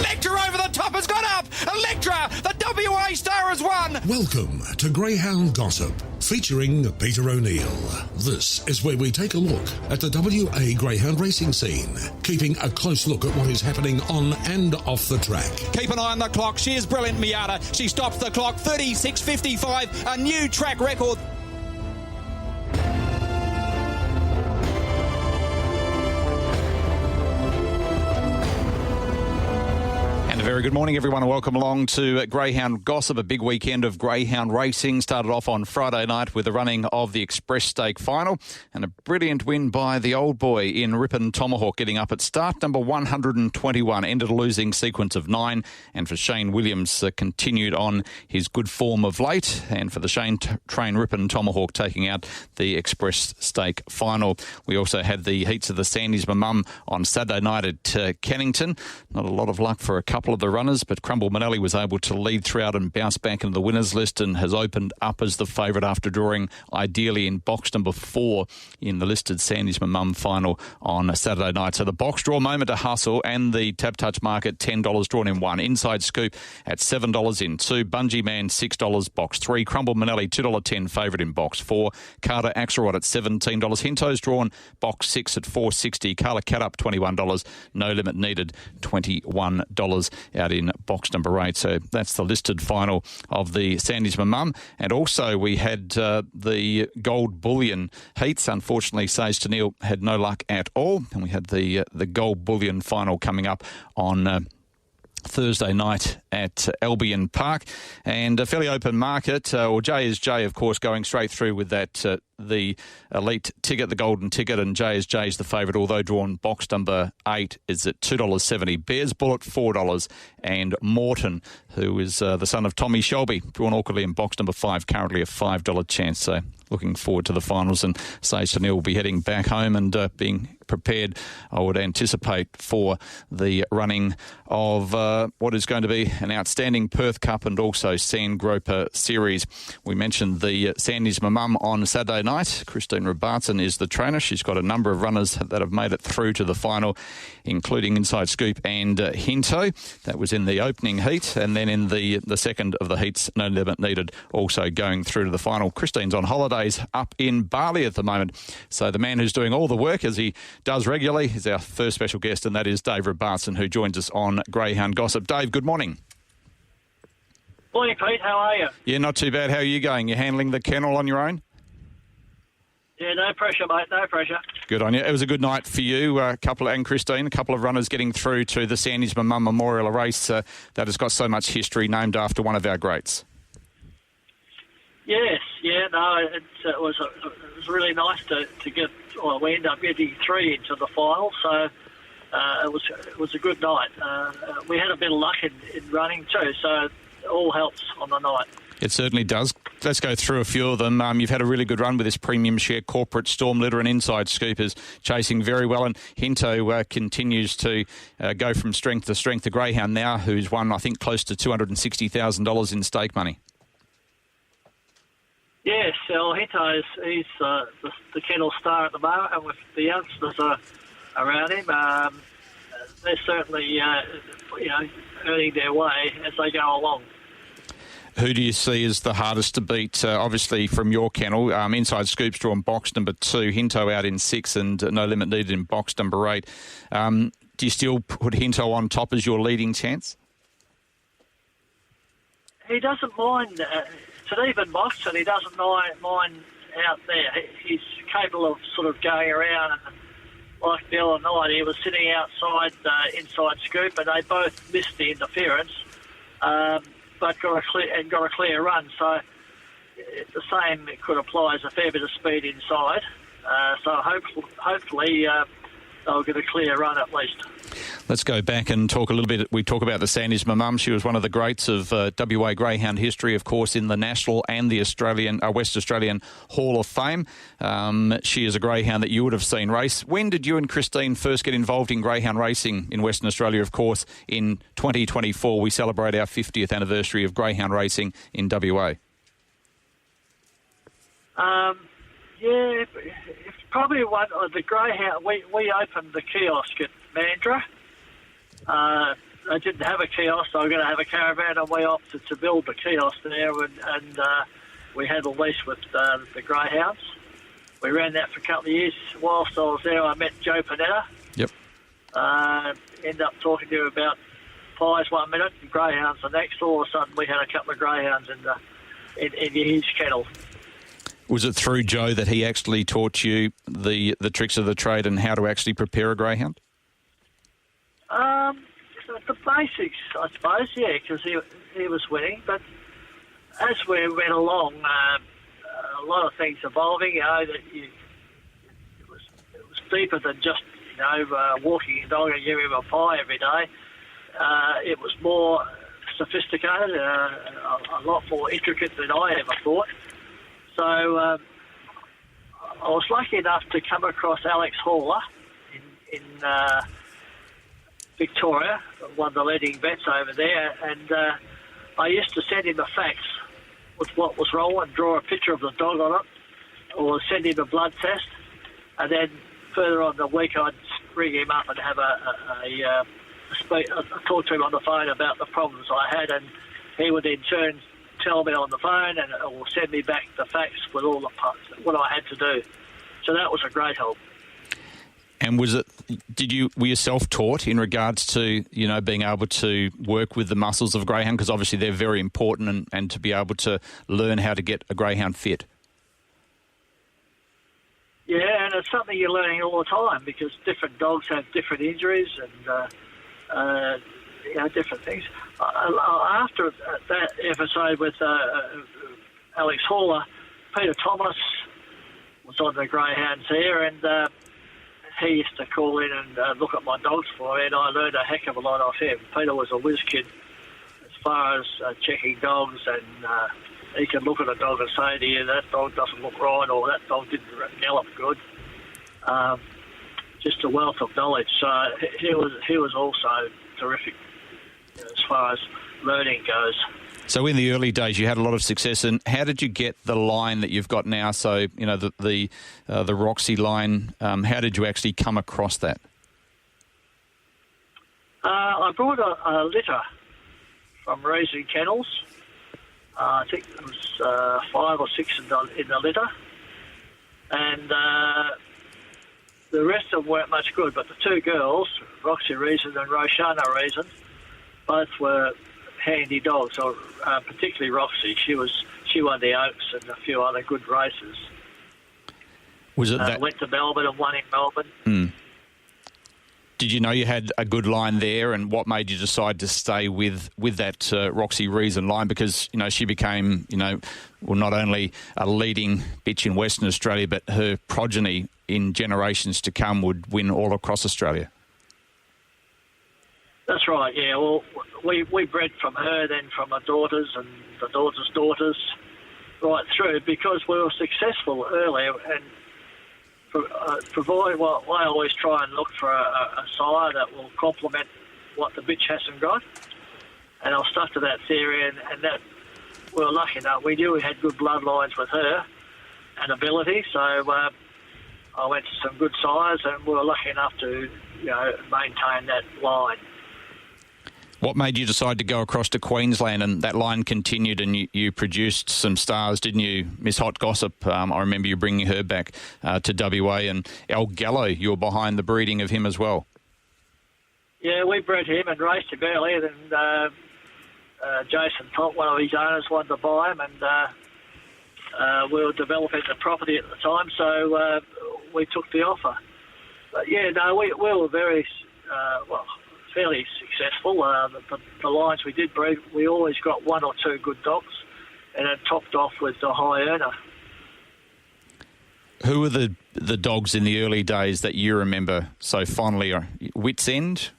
Electra over the top has got up. Electra, the WA star, has won. Welcome to Greyhound Gossip, featuring Peter O'Neill. This is where we take a look at the WA Greyhound racing scene, keeping a close look at what is happening on and off the track. Keep an eye on the clock. She is brilliant, Miata. She stops the clock. 36.55, a new track record. Very good morning, everyone, and welcome along to Greyhound Gossip. A big weekend of greyhound racing started off on Friday night with the running of the Express Stake final and a brilliant win by the old boy in Ripon Tomahawk, getting up at start number 121. Ended a losing sequence of 9, and for Shane Williams continued on his good form of late, and for the Shane Train Ripon Tomahawk taking out the Express Stake final. We also had the heats of the Sandy's My Mum on Saturday night at Kennington. Not a lot of luck for a couple of the runners, but Crumble Manelli was able to lead throughout and bounce back into the winners list and has opened up as the favourite after drawing ideally in box number 4 in the listed Sandy's My Mum final on Saturday night. So the box draw, Moment to Hustle, and the Tap Touch market, $10 drawn in 1. Inside Scoop at $7 in 2. Bungee Man, $6, box 3. Crumble Manelli, $2.10 favourite in box 4. Carter Axelrod at $17. Hinto's drawn box 6 at $4.60. Carla Cat up $21. No Limit Needed, $21 out in box number 8. So that's the listed final of the Sandy's My Mum. And also we had the Gold Bullion heats. Unfortunately, Sage to Neil had no luck at all. And we had the Gold Bullion final coming up on Thursday night at Albion Park, and a fairly open market. J is J, of course, going straight through with that the elite ticket, the golden ticket, and J is J is the favourite, although drawn box number 8 is at $2.70. Bears Bullet $4, and Morton, who is the son of Tommy Shelby, drawn awkwardly in box number 5, currently a $5 chance. So looking forward to the finals, and Sage to Neil will be heading back home and being prepared, I would anticipate, for the running of what is going to be an outstanding Perth Cup and also Sandgroper Series. We mentioned the Sandy's My Mum on Saturday night. Christine Robartson is the trainer. She's got a number of runners that have made it through to the final, including Inside Scoop and Hinto. That was in the opening heat, and then in the second of the heats, No Limit Needed, also going through to the final. Christine's on holidays up in Bali at the moment, so the man who's doing all the work, as he does regularly, is our first special guest, and that is Dave Robartson, who joins us on Greyhound Gossip. Dave, good morning. Morning, Pete. How are you? Yeah, not too bad. How are you going? You handling the kennel on your own? Yeah, no pressure, mate. No pressure. Good on you. It was a good night for you, and Christine, a couple of runners getting through to the Sandy's My Mum Memorial, a race that has got so much history, named after one of our greats. Yes, yeah, no, it was really nice to get. Well, we ended up getting 3 into the final, so it was a good night. We had a bit of luck in running too, so it all helps on the night. It certainly does. Let's go through a few of them. You've had a really good run with this premium share. Corporate Storm Litter and Inside Scoop is chasing very well, and Hinto continues to go from strength to strength. The Greyhound now, who's won, I think, close to $260,000 in stake money. Yes, Hinto he's the kennel star at the moment, and with the youngsters around him, they're certainly earning their way as they go along. Who do you see as the hardest to beat? Obviously, from your kennel, Inside Scoop's drawn box number 2, Hinto out in 6, and No Limit Needed in box number 8. Do you still put Hinto on top as your leading chance? He doesn't mind. It's even box, and he doesn't mind out there. He's capable of sort of going around, and like the other night, he was sitting outside Inside Scoop, and they both missed the interference, but got a clear run. So the same could apply as a fair bit of speed inside. So hopefully they'll get a clear run at least. Let's go back and talk a little bit. We talk about the Sandy's My Mum. She was one of the greats of WA Greyhound history, of course, in the National and the West Australian Hall of Fame. She is a greyhound that you would have seen race. When did you and Christine first get involved in greyhound racing in Western Australia? Of course, in 2024, we celebrate our 50th anniversary of greyhound racing in WA. Yeah, it's probably one of the greyhound. We opened the kiosk at Mandurah they didn't have a kiosk. They were going to have a caravan, and we opted to build the kiosk there, and we had a lease with the Greyhounds. We ran that for a couple of years. Whilst I was there, I met Joe Panetta. Yep. Ended up talking to him about pies 1 minute and greyhounds the next. All of a sudden, we had a couple of greyhounds in his kennel. Was it through Joe that he actually taught you the tricks of the trade and how to actually prepare a greyhound? The basics, I suppose, yeah, because he was winning. But as we went along, a lot of things evolving. That it was deeper than just walking a dog and giving him a pie every day. It was more sophisticated, a lot more intricate than I ever thought. So I was lucky enough to come across Alex Haller in Victoria, one of the leading vets over there, and I used to send him a fax with what was wrong and draw a picture of the dog on it, or send him a blood test, and then further on the week I'd ring him up and have a talk to him on the phone about the problems I had, and he would in turn tell me on the phone or send me back the fax with all the parts, what I had to do. So that was a great help. And were you self-taught in regards to, being able to work with the muscles of a greyhound? Because obviously they're very important and to be able to learn how to get a greyhound fit. Yeah, and it's something you're learning all the time because different dogs have different injuries and, different things. After that episode with Alex Haller, Peter Thomas was on the greyhounds here, and he used to call in and look at my dogs for me, and I learned a heck of a lot off him. Peter was a whiz kid as far as checking dogs, and he can look at a dog and say to you, that dog doesn't look right, or that dog didn't gallop good. Just a wealth of knowledge. So he was also terrific as far as learning goes. So in the early days, you had a lot of success, and how did you get the line that you've got now? So the Roxy line. How did you actually come across that? I brought a litter from Reason Kennels. I think there was 5 or 6 in the litter, and the rest of them weren't much good. But the 2 girls, Roxy Reason and Roshana Reason, both were handy dogs, or particularly Roxy. She won the Oaks and a few other good races. Was it that went to Melbourne and won in Melbourne? Mm. Did you know you had a good line there, and what made you decide to stay with that Roxy Reason line? Because she became not only a leading bitch in Western Australia, but her progeny in generations to come would win all across Australia. That's right, yeah. Well, we bred from her, then from her daughters and the daughters' daughters, right through, because we were successful earlier. And provide, well, I always try and look for a sire that will complement what the bitch hasn't got. And I'll stuck to that theory, and that we were lucky enough. We knew we had good bloodlines with her and ability, so I went to some good sires, and we were lucky enough to maintain that line. What made you decide to go across to Queensland, and that line continued, and you produced some stars, didn't you? Miss Hot Gossip, I remember you bringing her back to WA, and El Gallo, you were behind the breeding of him as well. Yeah, we bred him and raced him early, and Jason Todd, one of his owners, wanted to buy him, and we were developing the property at the time, so we took the offer. But yeah, no, we were very, fairly successful. The lines we did breed, we always got 1 or 2 good dogs, and it topped off with the high earner. Who were the dogs in the early days that you remember so fondly? Wits End?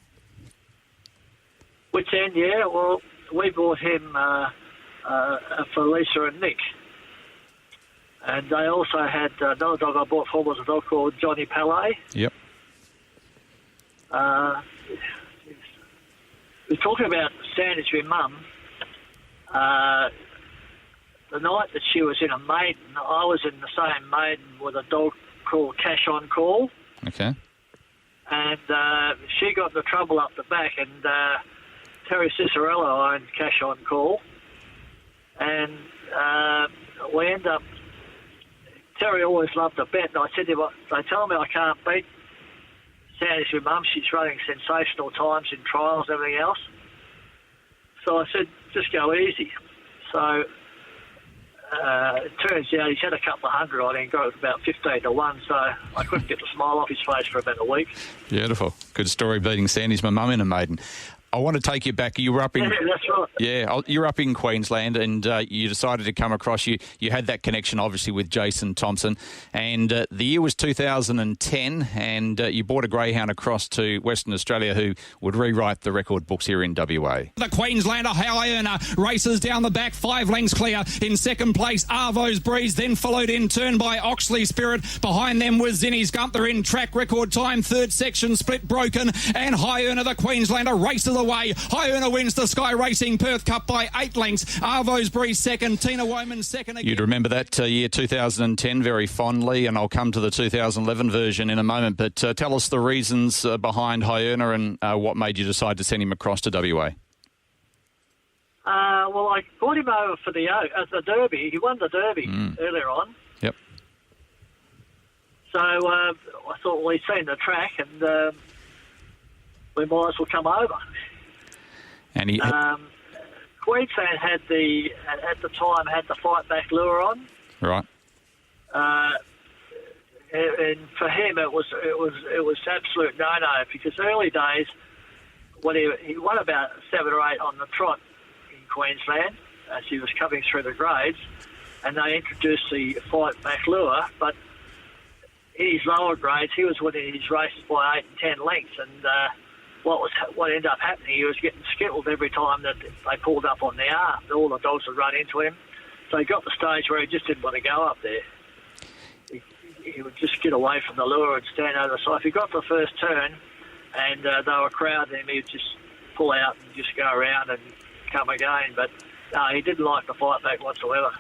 Wits End, yeah. Well, we bought him for Lisa and Nick. And they also had another dog I bought for was a dog called Johnny Palais. Yep. We're talking about Sandwich with Mum. The night that she was in a maiden, I was in the same maiden with a dog called Cash on Call. Okay. And she got into trouble up the back, and Terry Cicerello owned Cash on Call, and we end up. Terry always loved to bet, and I said to him, they tell me I can't beat Sandy's with Mum. She's running sensational times in trials and everything else. So I said, just go easy. So it turns out he's had a couple of hundred on it and got it about 15-1, so I couldn't get the smile off his face for about a week. Beautiful. Good story, beating Sandy's my mum in a maiden. I want to take you back. You were up in... Yeah, that's right. Yeah, you're up in Queensland, and you decided to come across. You had that connection, obviously, with Jason Thompson, and the year was 2010, and you brought a greyhound across to Western Australia who would rewrite the record books here in WA. The Queenslander, High Earner, races down the back, 5 lengths clear. In second place, Arvo's Breeze, then followed in turn by Oxley Spirit. Behind them was Zinnies Gunther in track record time. Third section split broken, and High Earner, the Queenslander, races away. High Earner wins the Sky Racing Perth Cup by 8 lengths. Arvo's Breeze second, Tina Woman second again. You'd remember that year 2010 very fondly, and I'll come to the 2011 version in a moment, but tell us the reasons behind High Earner and what made you decide to send him across to WA. Well, I brought him over for the Derby. He won the Derby earlier on. Yep. So I thought, well, he's seen the track, and we might as well come over. And he... Queensland at the time had the fight back lure on. Right. And for him, it was absolute no-no, because early days, when he won about 7 or 8 on the trot in Queensland as he was coming through the grades, and they introduced the fight back lure, but in his lower grades, he was winning his races by 8 and 10 lengths, and what ended up happening, he was getting skittled every time that they pulled up on the arm. All the dogs would run into him. So he got to the stage where he just didn't want to go up there. He would just get away from the lure and stand over the side. If he got to the first turn and they were crowding him, he'd just pull out and just go around and come again. But no, he didn't like the fight back whatsoever.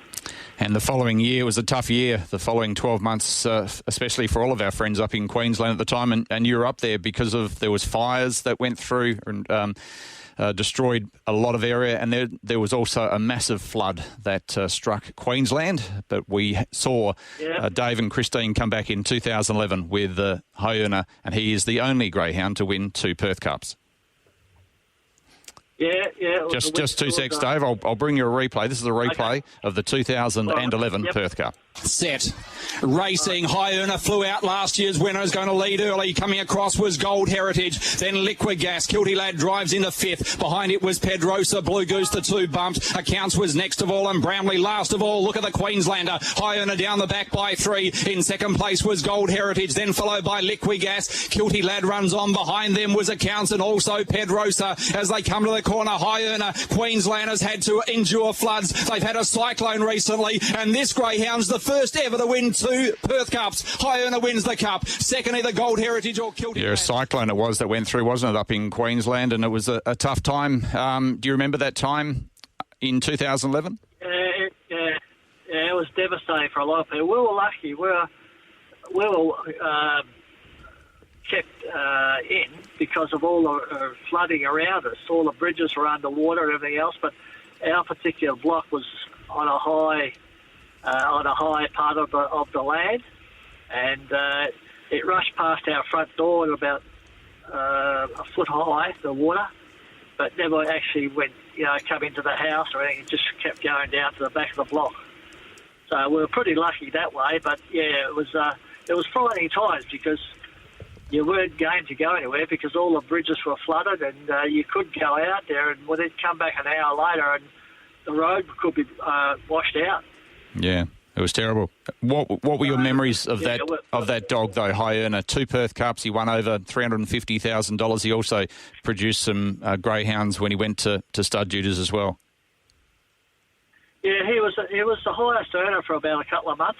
And the following year was a tough year, the following 12 months, especially for all of our friends up in Queensland at the time. And you were up there because there was fires that went through and destroyed a lot of area. And there was also a massive flood that struck Queensland. But we saw Dave and Christine come back in 2011 with High Earner, and he is the only greyhound to win 2 Perth Cups. Yeah. Just 2 secs, Dave. I'll bring you a replay. This is a replay of the 2011 Perth Cup. Set. Racing. High Earner flew out last year's winner. Is going to lead early. Coming across was Gold Heritage. Then Liquid Gas. Kilty Lad drives into 5th. Behind it was Pedrosa. Blue Goose the 2 bumped. Accounts was next of all and Brownlee last of all. Look at the Queenslander. High Earner down the back by 3. In second place was Gold Heritage. Then followed by Liquid Gas. Kilty Lad runs on. Behind them was Accounts and also Pedrosa. As they come to the corner, High Earner. Queenslanders had to endure floods. They've had a cyclone recently, and this greyhound's the first ever to win 2 Perth Cups. High Earner wins the cup. Second, either Gold Heritage or Kilty. Yeah, a cyclone it was that went through, wasn't it, up in Queensland, and it was a tough time. Do you remember that time in 2011? Yeah, it was devastating for a lot of people. We were lucky. We were kept in because of all the flooding around us. All the bridges were underwater and everything else, but our particular block was on a high part of the land, and it rushed past our front door at about a foot high, the water, but never actually went, come into the house or anything. It just kept going down to the back of the block. So we were pretty lucky that way, but yeah, it was frightening times because you weren't going to go anywhere because all the bridges were flooded, and you could go out there and then come back an hour later and the road could be washed out. Yeah, it was terrible. What were your memories of that dog though, High Earner? 2 Perth Cups. He won over $350,000. He also produced some greyhounds when he went to stud duties as well. Yeah, he was the highest earner for about a couple of months.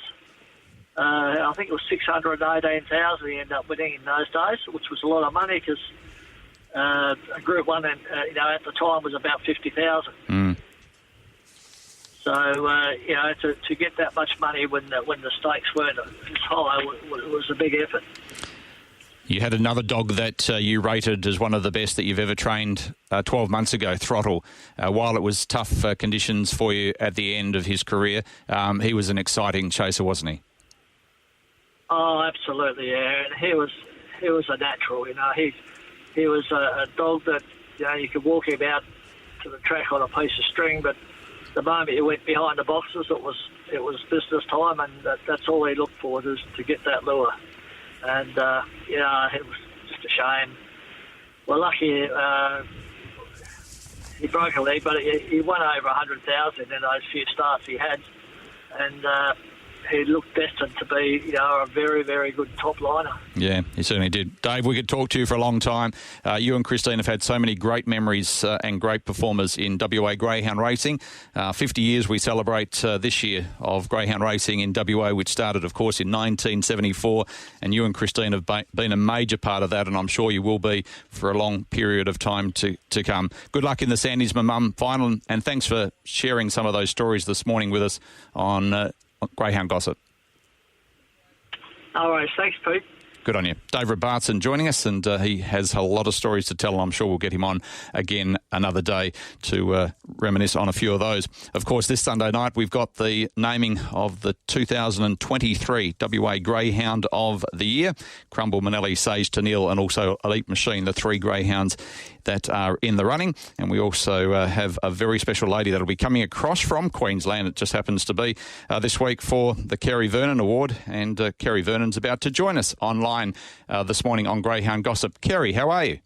I think it was $618,000 he ended up winning in those days, which was a lot of money because a Group 1 at the time was about $50,000. So to get that much money when the stakes weren't as high was a big effort. You had another dog that you rated as one of the best that you've ever trained 12 months ago, Throttle. While it was tough conditions for you at the end of his career, he was an exciting chaser, wasn't he? Oh, absolutely, yeah. And he was a natural, He was a dog that, you could walk him out to the track on a piece of string, but the moment he went behind the boxes, it was business time, and that's all he looked for, is to get that lure. And, it was just a shame. We're lucky he broke a leg, but he won over 100,000 in those few starts he had. And he looked destined to be, a very, very good top liner. Yeah, he certainly did. Dave, we could talk to you for a long time. You and Christine have had so many great memories and great performers in WA Greyhound racing. 50 years we celebrate this year of Greyhound racing in WA, which started, of course, in 1974. And you and Christine have been a major part of that, and I'm sure you will be for a long period of time to come. Good luck in the Sandy's My Mum final, and thanks for sharing some of those stories this morning with us on Greyhound Gossip. All right, thanks, Pete. Good on you. Dave Robartson joining us, and he has a lot of stories to tell, and I'm sure we'll get him on again another day to reminisce on a few of those. Of course, this Sunday night we've got the naming of the 2023 WA Greyhound of the Year. Crumble, Manelli, Sage to Neil, and also Elite Machine, the three greyhounds that are in the running. And we also have a very special lady that'll be coming across from Queensland. It just happens to be this week for the Kerry Vernon Award, and Kerry Vernon's about to join us online this morning on Greyhound Gossip. Kerry, how are you?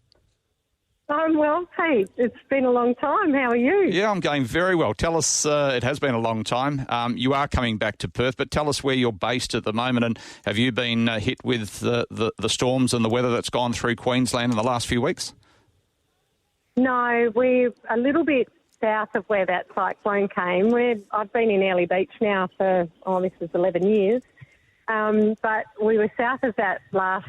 I'm well, Pete. It's been a long time. How are you? Yeah, I'm going very well. Tell us, it has been a long time. You are coming back to Perth, but tell us where you're based at the moment, and have you been hit with the storms and the weather that's gone through Queensland in the last few weeks? No, we're a little bit south of where that cyclone came. I've been in Early Beach now for, this was 11 years. But we were south of that last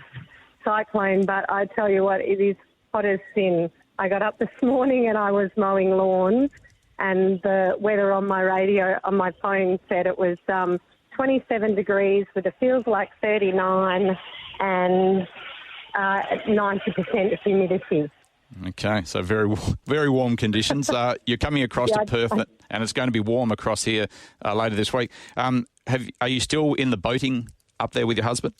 cyclone, but I tell you what, it is hot as sin. I got up this morning and I was mowing lawns, and the weather on my radio, on my phone, said it was 27 degrees with a feels like 39 and 90% humidity. Okay, so very, very warm conditions. You're coming across to Perth, and it's going to be warm across here later this week. Are you still in the boating up there with your husband?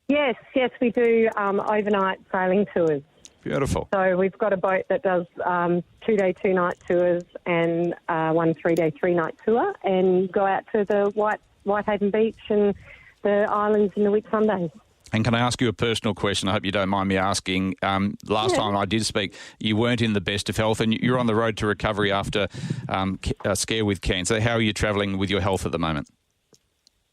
Yes, we do overnight sailing tours. Beautiful. So we've got a boat that does 2-day, 2-night tours and one 3-day, 3-night tour, and go out to the Whitehaven Beach and the islands in the Whitsundays. And can I ask you a personal question? I hope you don't mind me asking. Last time I did speak, you weren't in the best of health, and you're on the road to recovery after a scare with cancer. How are you travelling with your health at the moment?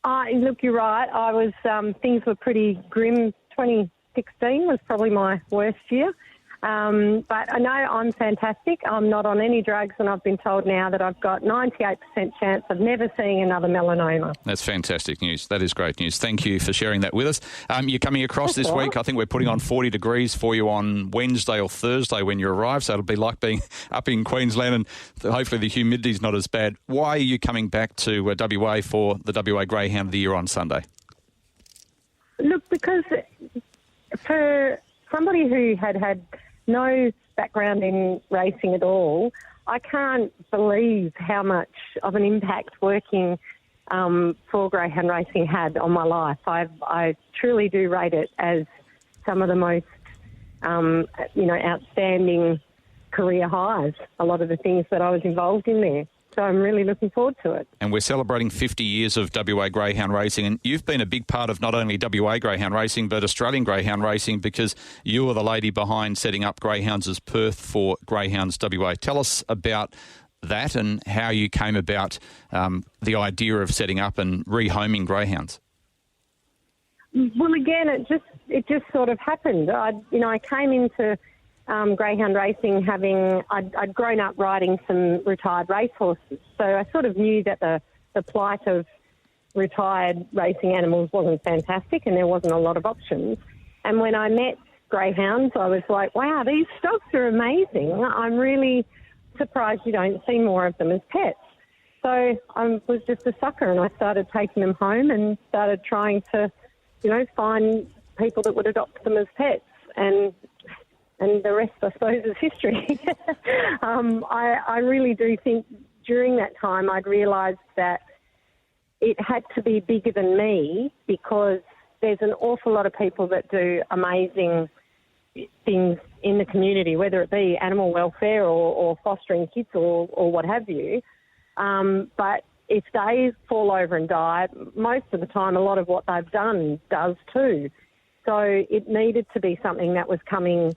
Look, you're right. I was things were pretty grim. 2016 was probably my worst year. But I know I'm fantastic. I'm not on any drugs, and I've been told now that I've got 98% chance of never seeing another melanoma. That's fantastic news. That is great news. Thank you for sharing that with us. You're coming across this week. I think we're putting on 40 degrees for you on Wednesday or Thursday when you arrive, so it'll be like being up in Queensland, and hopefully the humidity's not as bad. Why are you coming back to WA for the WA Greyhound of the Year on Sunday? Look, because for somebody who had no background in racing at all, I can't believe how much of an impact working for Greyhound racing had on my life. I truly do rate it as some of the most, outstanding career highs, a lot of the things that I was involved in there. So I'm really looking forward to it. And we're celebrating 50 years of WA Greyhound racing, and you've been a big part of not only WA Greyhound racing but Australian Greyhound racing, because you were the lady behind setting up Greyhounds as Perth for Greyhounds WA. Tell us about that and how you came about the idea of setting up and rehoming Greyhounds. Well, again, it just sort of happened. I came into greyhound racing I'd grown up riding some retired racehorses, so I sort of knew that the plight of retired racing animals wasn't fantastic and there wasn't a lot of options. And when I met greyhounds, I was like, wow, these dogs are amazing. I'm really surprised you don't see more of them as pets. So I was just a sucker, and I started taking them home and started trying to, find people that would adopt them as pets, and the rest, I suppose, is history. I really do think during that time I'd realised that it had to be bigger than me, because there's an awful lot of people that do amazing things in the community, whether it be animal welfare or fostering kids or what have you. But if they fall over and die, most of the time a lot of what they've done does too. So it needed to be something that was coming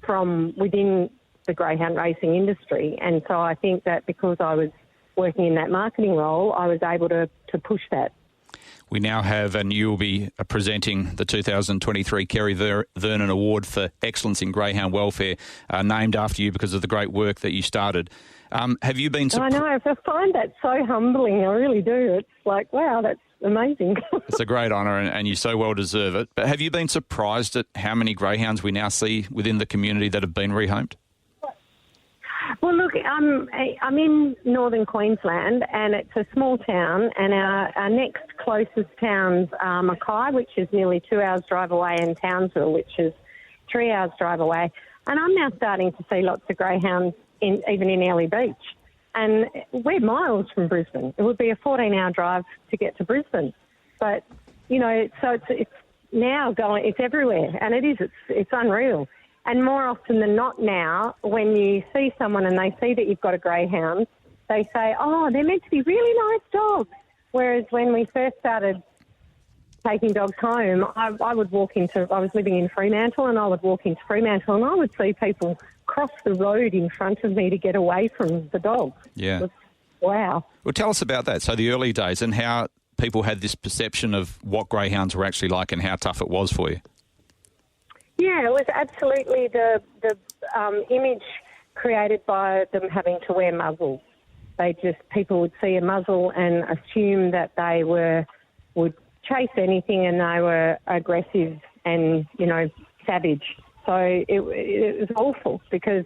from within the greyhound racing industry. And so I think that because I was working in that marketing role, I was able to push that. We now have, and you'll be presenting the 2023 Kerry Vernon Award for Excellence in Greyhound Welfare, named after you because of the great work that you started. Have you been... I know, I find that so humbling, I really do. It's like, wow, that's amazing. It's a great honour, and you so well deserve it. But have you been surprised at how many greyhounds we now see within the community that have been rehomed? Well, look, I'm in northern Queensland, and it's a small town, and our next closest towns are Mackay, which is nearly 2 hours drive away, and Townsville, which is 3 hours drive away. And I'm now starting to see lots of greyhounds even in Airlie Beach. And we're miles from Brisbane. It would be a 14-hour drive to get to Brisbane. But, you know, so it's now going, it's everywhere, and it is, it's unreal. And more often than not now, when you see someone and they see that you've got a greyhound, they say, oh, they're meant to be really nice dogs. Whereas when we first started taking dogs home, I was living in Fremantle, and I would walk into Fremantle and I would see people cross the road in front of me to get away from the dogs. Yeah. Wow. Well, tell us about that. So the early days and how people had this perception of what greyhounds were actually like and how tough it was for you. Yeah, it was absolutely the image created by them having to wear muzzles. People would see a muzzle and assume that they would chase anything, and they were aggressive and, you know, savage. So it was awful, because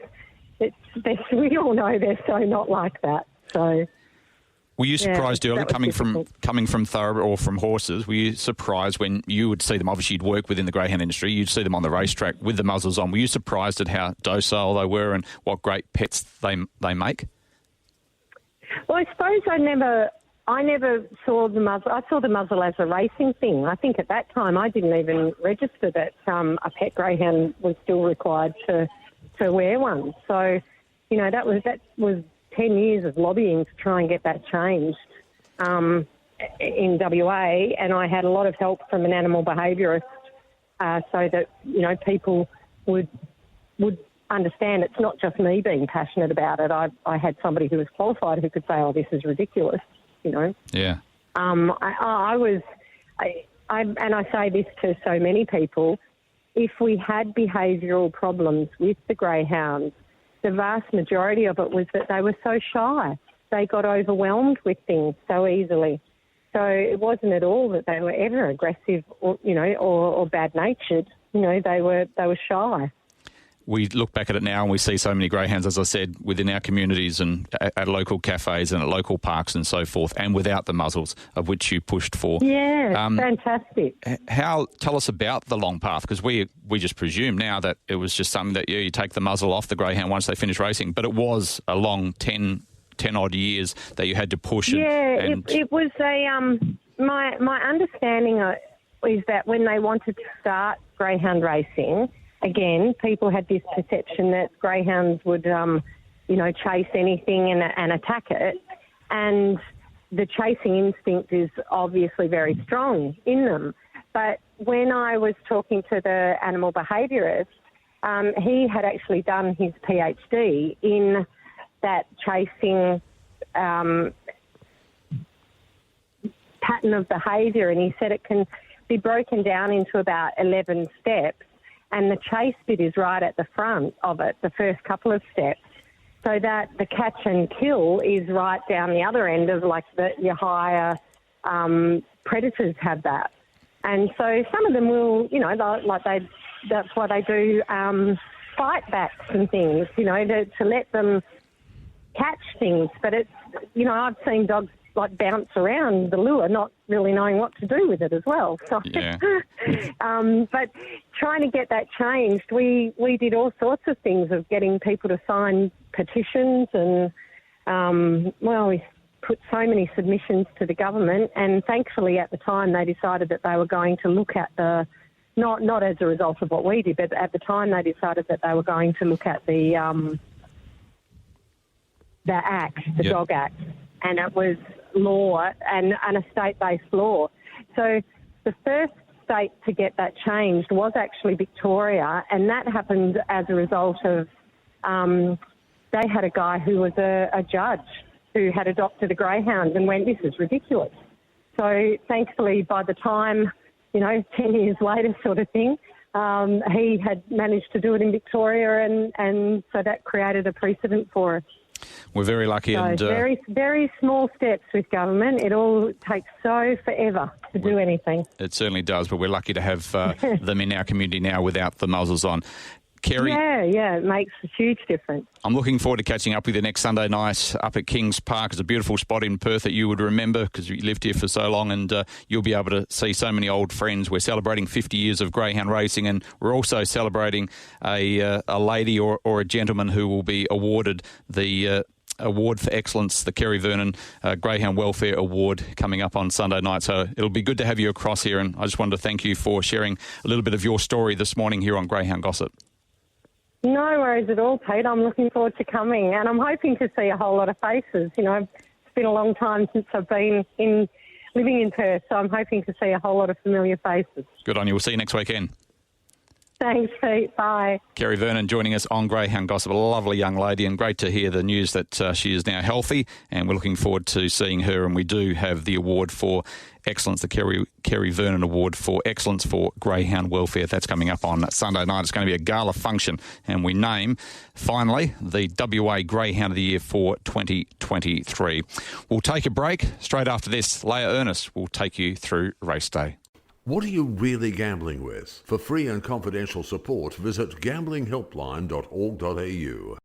we all know they're so not like that. So. Were you surprised early coming from thoroughbred or from horses? Were you surprised when you would see them? Obviously, you'd work within the greyhound industry. You'd see them on the racetrack with the muzzles on. Were you surprised at how docile they were and what great pets they make? Well, I suppose I never saw the muzzle. I saw the muzzle as a racing thing. I think at that time I didn't even register that a pet greyhound was still required to wear one. So, you know, that was 10 years of lobbying to try and get that changed in WA, and I had a lot of help from an animal behaviourist so that, you know, people would understand it's not just me being passionate about it. I had somebody who was qualified who could say, oh, this is ridiculous, you know. Yeah. I say this to so many people, if we had behavioural problems with the greyhounds, the vast majority of it was that they were so shy. They got overwhelmed with things so easily. So it wasn't at all that they were ever aggressive or, you know, or bad-natured. You know, they were shy. We look back at it now and we see so many greyhounds, as I said, within our communities and at local cafes and at local parks and so forth, and without the muzzles, of which you pushed for. Yeah, fantastic. Tell us about the long path, because we just presume now that it was just something that you take the muzzle off the greyhound once they finish racing, but it was a long 10 odd years that you had to push. It was my understanding is that when they wanted to start greyhound racing, again, people had this perception that greyhounds would, chase anything and attack it. And the chasing instinct is obviously very strong in them. But when I was talking to the animal behaviourist, he had actually done his PhD in that chasing pattern of behaviour, and he said it can be broken down into about 11 steps. And the chase bit is right at the front of it, the first couple of steps, so that the catch and kill is right down the other end of your higher predators have that. And so some of them will, that's why they do fight backs and things, to let them catch things. But it's, I've seen dogs like bounce around the lure, not really knowing what to do with it as well. So, Yeah. but trying to get that changed, we did all sorts of things of getting people to sign petitions and, we put so many submissions to the government, and thankfully at the time they decided that they were going to look at not as a result of what we did, but at the time they decided that they were going to look at the Act, the Yep. Dog Act, and it was law and a state-based law. So the first state to get that changed was actually Victoria, and that happened as a result of they had a guy who was a judge who had adopted a greyhound and went, this is ridiculous. So thankfully by the time, 10 years later sort of thing, he had managed to do it in Victoria, and so that created a precedent for us. We're very lucky. So and very, very small steps with government. It all takes so forever to do anything. It certainly does, but we're lucky to have them in our community now without the muzzles on. Kerry, Yeah, it makes a huge difference. I'm looking forward to catching up with you next Sunday night up at Kings Park. It's a beautiful spot in Perth that you would remember because you lived here for so long, and you'll be able to see so many old friends. We're celebrating 50 years of greyhound racing, and we're also celebrating a lady or a gentleman who will be awarded the Award for Excellence, the Kerry Vernon Greyhound Welfare Award, coming up on Sunday night. So it'll be good to have you across here, and I just wanted to thank you for sharing a little bit of your story this morning here on Greyhound Gossip. No worries at all, Pete. I'm looking forward to coming, and I'm hoping to see a whole lot of faces. It's been a long time since I've been living in Perth, so I'm hoping to see a whole lot of familiar faces. Good on you. We'll see you next weekend. Thanks, Pete. Bye. Kerry Vernon joining us on Greyhound Gossip, a lovely young lady, and great to hear the news that she is now healthy, and we're looking forward to seeing her. And we do have the award for excellence, the Kerry Vernon Award for Excellence for Greyhound Welfare. That's coming up on Sunday night. It's going to be a gala function, and we name, finally, the WA Greyhound of the Year for 2023. We'll take a break. Straight after this, Leah Ernest will take you through race day. What are you really gambling with? For free and confidential support, visit gamblinghelpline.org.au.